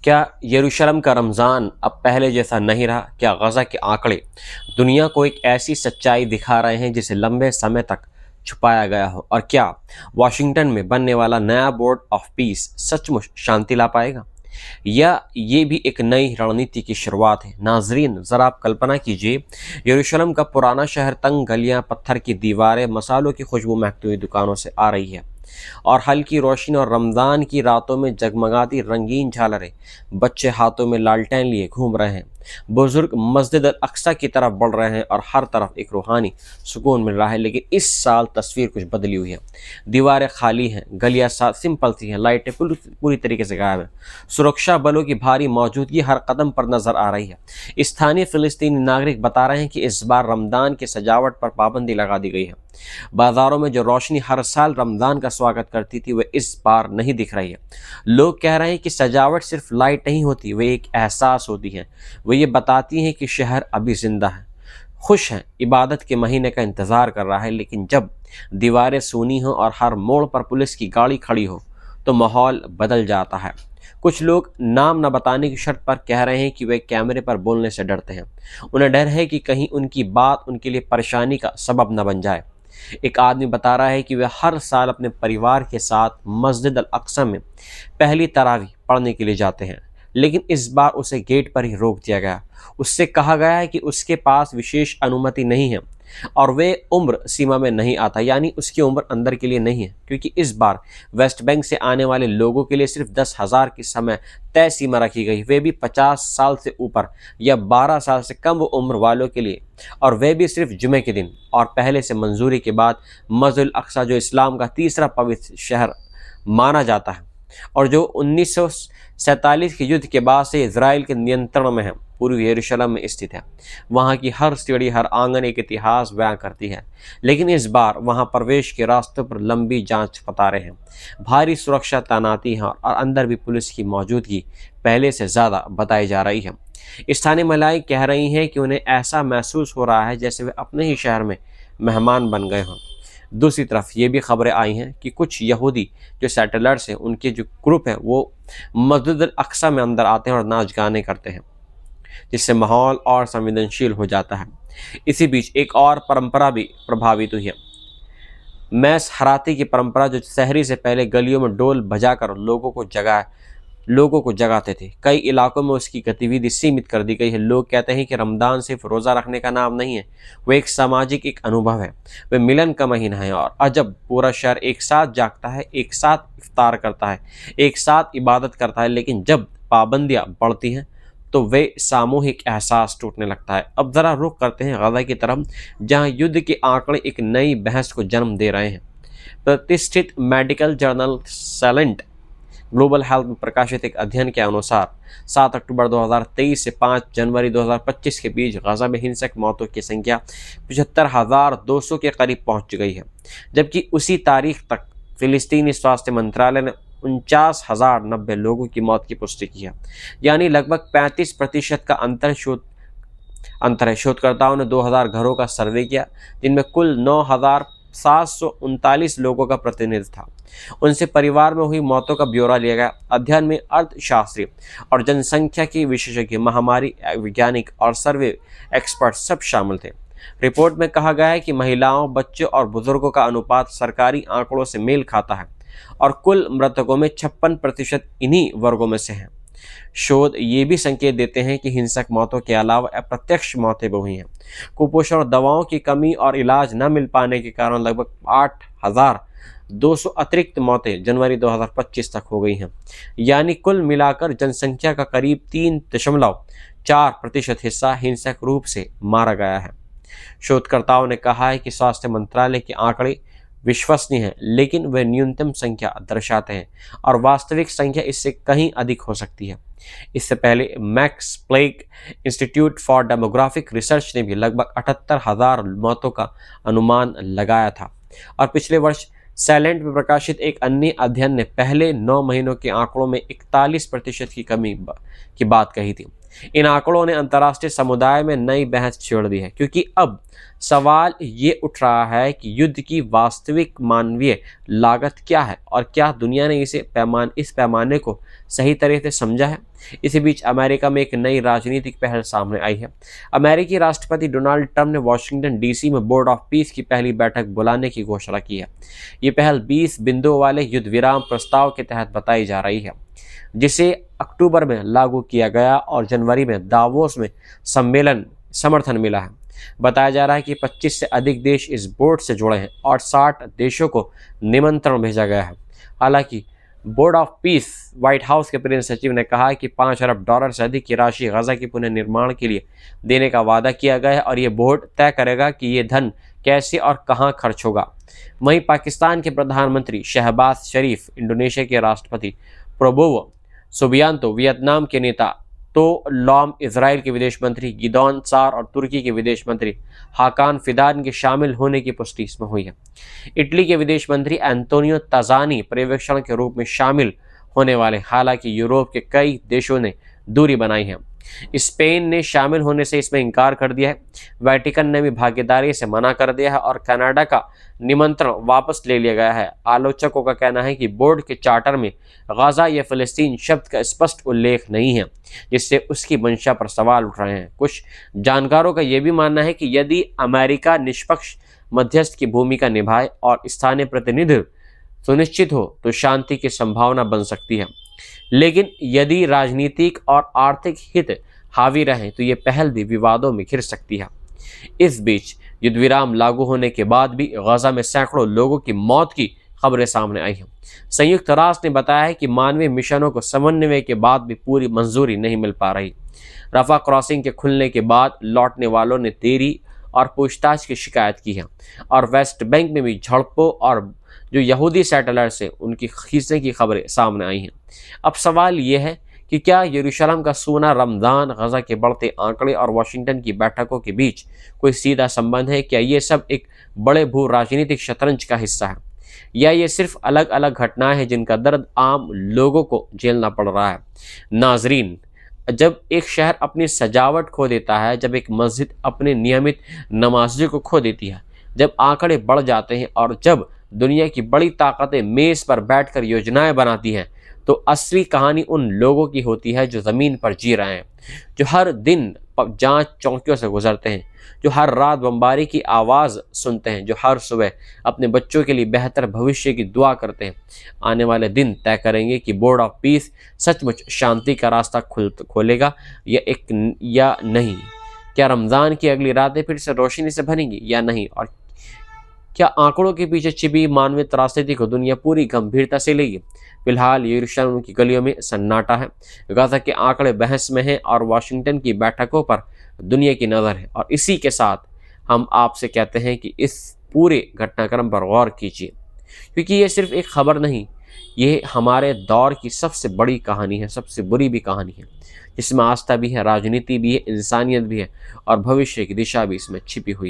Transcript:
क्या यरूशलेम का रमज़ान अब पहले जैसा नहीं रहा? क्या गज़ा के आंकड़े दुनिया को एक ऐसी सच्चाई दिखा रहे हैं जिसे लंबे समय तक छुपाया गया हो? और क्या वाशिंगटन में बनने वाला नया बोर्ड ऑफ पीस सचमुच शांति ला पाएगा, या ये भी एक नई रणनीति की शुरुआत है? नाजरीन, ज़रा आप कल्पना कीजिए, यरूशलेम का पुराना शहर, तंग गलियां, पत्थर की दीवारें, मसालों की खुशबू महकती हुई दुकानों से आ रही है, और हल्की रोशनी और रमज़ान की रातों में जगमगाती रंगीन झालरें। बच्चे हाथों में लालटेन लिए घूम रहे हैं, बुजुर्ग मस्जिद अल अक्सा की तरफ बढ़ रहे हैं, और हर तरफ एक रूहानी सुकून मिल रहा है। लेकिन इस साल तस्वीर कुछ बदली हुई है। दीवारें खाली हैं, गलियां सिंपल सी हैं, लाइटें पूरी तरीके से गायब हैं। सुरक्षा बलों की भारी मौजूदगी हर कदम पर नजर आ रही है। स्थानीय फिलिस्तीनी नागरिक बता रहे हैं कि इस बार रमज़ान की सजावट पर पाबंदी लगा दी गई है। बाजारों में जो रोशनी हर साल रमज़ान का स्वागत करती थी, वह इस बार नहीं दिख रही है। लोग कह रहे हैं कि सजावट सिर्फ लाइट नहीं होती, वे एक एहसास होती है। वे ये बताती हैं कि शहर अभी जिंदा है, खुश है, इबादत के महीने का इंतज़ार कर रहा है। लेकिन जब दीवारें सूनी हों और हर मोड़ पर पुलिस की गाड़ी खड़ी हो, तो माहौल बदल जाता है। कुछ लोग नाम न बताने की शर्त पर कह रहे हैं कि वे कैमरे पर बोलने से डरते हैं। उन्हें डर है कि कहीं उनकी बात उनके लिए परेशानी का सबब न बन जाए। एक आदमी बता रहा है कि वह हर साल अपने परिवार के साथ मस्जिद अल अक्सा में पहली तरावी पढ़ने के लिए जाते हैं, लेकिन इस बार उसे गेट पर ही रोक दिया गया। उससे कहा गया है कि उसके पास विशेष अनुमति नहीं है और वे उम्र सीमा में नहीं आता, यानी उसकी उम्र अंदर के लिए नहीं है, क्योंकि इस बार वेस्ट बैंक से आने वाले लोगों के लिए सिर्फ 10,000 की समय तय सीमा रखी गई, वे भी 50 साल से ऊपर या 12 साल से कम उम्र वालों के लिए, और वे भी सिर्फ जुमे के दिन। और पहले से मंजूरी के बाद मस्जिद अल अक्सा, जो इस्लाम का तीसरा पवित्र शहर माना जाता है और जो 1947 के युद्ध के बाद से इजराइल के नियंत्रण में है, पूर्वी यरूशलेम में स्थित है। वहाँ की हर सीढ़ी, हर आंगन एक इतिहास बयां करती है। लेकिन इस बार वहाँ प्रवेश के रास्तों पर लंबी जांच कतारें हैं, भारी सुरक्षा तैनाती है, और अंदर भी पुलिस की मौजूदगी पहले से ज़्यादा बताई जा रही है। स्थानीय महिलाएं कह रही हैं कि उन्हें ऐसा महसूस हो रहा है जैसे वे अपने ही शहर में मेहमान बन गए हों। दूसरी तरफ ये भी खबरें आई हैं कि कुछ यहूदी जो सैटेलाइट्स हैं, उनके जो ग्रुप हैं, वो मस्जिद अल अक्सा में अंदर आते हैं और नाच गाने करते हैं, जिससे माहौल और संवेदनशील हो जाता है। इसी बीच एक और परंपरा भी प्रभावित हुई है। मैस हराती की परंपरा, जो सहरी से पहले गलियों में डोल बजाकर लोगों को जगाते थे। कई इलाकों में उसकी गतिविधि सीमित कर दी गई है। लोग कहते हैं कि रमज़ान सिर्फ रोज़ा रखने का नाम नहीं है, वो एक सामाजिक एक अनुभव है, वह मिलन का महीना है। और जब पूरा शहर एक साथ जागता है, एक साथ इफ्तार करता है, एक साथ इबादत करता है, लेकिन जब पाबंदियाँ बढ़ती हैं तो वे सामूहिक एहसास टूटने लगता है। अब ज़रा रुख करते हैं गज़ा की तरफ, जहाँ युद्ध के आंकड़े एक नई बहस को जन्म दे रहे हैं। प्रतिष्ठित medical journal salient global health में प्रकाशित एक अध्ययन के अनुसार 7 अक्टूबर 2023 से 5 जनवरी 2025 के बीच गज़ा में हिंसक मौतों की संख्या 75,200 के करीब पहुंच गई है, जबकि उसी तारीख तक फिलिस्तीनी स्वास्थ्य मंत्रालय ने 49,090 लोगों की मौत की पुष्टि की है, यानी लगभग 35% का अंतर है। शोधकर्ताओं ने 2000 घरों का सर्वे किया, जिनमें कुल 9,739 लोगों का प्रतिनिधित्व था। उनसे परिवार में हुई मौतों का ब्यौरा लिया गया। अध्ययन में अर्थशास्त्री और जनसंख्या की विशेषज्ञ, महामारी वैज्ञानिक और सर्वे एक्सपर्ट सब शामिल थे। रिपोर्ट में कहा गया है कि महिलाओं, बच्चों और बुजुर्गों का अनुपात सरकारी आंकड़ों से मेल खाता है, और कुल मृतकों में 56% इन्हीं वर्गों में से हैं। शोध ये भी संकेत देते हैं कि हिंसक मौतों के अलावा अप्रत्यक्ष मौतें भी हुई हैं। कुपोषण, दवाओं की कमी और इलाज न मिल पाने के कारण लगभग 8,200 अतिरिक्त मौतें जनवरी 2025 तक हो गई हैं, यानी कुल मिलाकर जनसंख्या का करीब 3.4% हिस्सा हिंसक रूप से मारा गया है। शोधकर्ताओं ने कहा है कि स्वास्थ्य मंत्रालय के आंकड़े विश्वसनीय हैं, लेकिन वे न्यूनतम संख्या दर्शाते हैं और वास्तविक संख्या इससे कहीं अधिक हो सकती है। इससे पहले Max Planck Institute for Demographic Research ने भी लगभग 78,000 मौतों का अनुमान लगाया था, और पिछले वर्ष सैलेंट में प्रकाशित एक अन्य अध्ययन ने पहले 9 महीनों के आंकड़ों में 41% की कमी की बात कही थी। इन आंकड़ों ने अंतर्राष्ट्रीय समुदाय में नई बहस छेड़ दी है, क्योंकि अब सवाल ये उठ रहा है कि युद्ध की वास्तविक मानवीय लागत क्या है और क्या दुनिया ने इस पैमाने को सही तरह से समझा है। इसी बीच अमेरिका में एक नई राजनीतिक पहल सामने आई है। अमेरिकी राष्ट्रपति डोनाल्ड ट्रंप ने वाशिंगटन डीसी में बोर्ड ऑफ पीस की पहली बैठक बुलाने की घोषणा की है। ये पहल 20 बिंदुओं वाले युद्ध विराम प्रस्ताव के तहत बताई जा रही है, जिसे अक्टूबर में लागू किया गया और जनवरी में दावोस में सम्मेलन समर्थन मिला है। बताया जा रहा है कि 25 से अधिक देश इस बोर्ड से जुड़े हैं और 60 देशों को निमंत्रण भेजा गया है। हालांकि board of peace, white house के प्रेस सचिव ने कहा कि $5 अरब से अधिक की राशि गजा के पुनर्निर्माण के लिए देने का वादा किया गया है और ये बोर्ड तय करेगा कि ये धन कैसे और कहां खर्च होगा। वहीं पाकिस्तान के प्रधानमंत्री शहबाज शरीफ, इंडोनेशिया के राष्ट्रपति प्रबोवो सुबियांतो, वियतनाम के नेता तो लॉम, इजराइल के विदेश मंत्री गिदोन सार और तुर्की के विदेश मंत्री हाकान फिदान के शामिल होने की पुष्टि इसमें हुई है। इटली के विदेश मंत्री एंटोनियो ताजानी पर्यवेक्षण के रूप में शामिल होने वाले। हालांकि यूरोप के कई देशों ने दूरी बनाई है। स्पेन ने शामिल होने से इसमें इनकार कर दिया है। वेटिकन ने भी भागीदारी से मना कर दिया है और कनाडा का निमंत्रण वापस ले लिया गया है। आलोचकों का कहना है कि बोर्ड के चार्टर में गाजा या फिलिस्तीन शब्द का स्पष्ट उल्लेख नहीं है, जिससे उसकी मंशा पर सवाल उठ रहे हैं। कुछ जानकारों का यह भी मानना है कि यदि अमेरिका निष्पक्ष मध्यस्थ की भूमिका निभाए और स्थानीय प्रतिनिधित्व सुनिश्चित हो तो शांति की संभावना बन सकती है। लेकिन यदि राजनीतिक और आर्थिक हित हावी रहें तो ये पहल भी विवादों में घिर सकती है। इस बीच युद्ध विराम लागू होने के बाद भी गाजा में सैकड़ों लोगों की मौत की खबरें सामने आई हैं। संयुक्त राष्ट्र ने बताया है कि मानवीय मिशनों को समन्वय के बाद भी पूरी मंजूरी नहीं मिल पा रही। रफा क्रॉसिंग के खुलने के बाद लौटने वालों ने देरी और पूछताछ की शिकायत की है और वेस्ट बैंक में भी झड़पों और जो यहूदी सैटेलाइट्स हैं उनकी खींचने की खबरें सामने आई हैं। अब सवाल यह है कि क्या यरूशलेम का सोना, रमज़ान, गजा के बढ़ते आंकड़े और वाशिंगटन की बैठकों के बीच कोई सीधा संबंध है? क्या ये सब एक बड़े भू राजनीतिक शतरंज का हिस्सा है या ये सिर्फ अलग अलग घटनाएं हैं जिनका दर्द आम लोगों को झेलना पड़ रहा है? नाजरीन, जब एक शहर अपनी सजावट खो देता है, जब एक मस्जिद अपने नियमित नमाजियों को खो देती है, जब आंकड़े बढ़ जाते हैं और जब दुनिया की बड़ी ताकतें मेज पर बैठकर योजनाएं बनाती हैं, तो असली कहानी उन लोगों की होती है जो ज़मीन पर जी रहे हैं, जो हर दिन जांच चौकियों से गुजरते हैं, जो हर रात बमबारी की आवाज़ सुनते हैं, जो हर सुबह अपने बच्चों के लिए बेहतर भविष्य की दुआ करते हैं। आने वाले दिन तय करेंगे कि बोर्ड ऑफ पीस सचमुच शांति का रास्ता खोलेगा या नहीं। क्या रमज़ान की अगली रातें फिर से रोशनी से भरेंगी या नहीं? और क्या आंकड़ों के पीछे छिपी मानवीय त्रासदी को दुनिया पूरी गंभीरता से लेगी? फिलहाल यरूशलेम की गलियों में सन्नाटा है। गाजा के आंकड़े बहस में हैं और वाशिंगटन की बैठकों पर दुनिया की नज़र है। और इसी के साथ हम आपसे कहते हैं कि इस पूरे घटनाक्रम पर गौर कीजिए, क्योंकि ये सिर्फ एक खबर नहीं, ये हमारे दौर की सबसे बड़ी कहानी है, सबसे बुरी भी कहानी है, जिसमें आस्था भी है, राजनीति भी है, इंसानियत भी है और भविष्य की दिशा भी इसमें छिपी हुई है।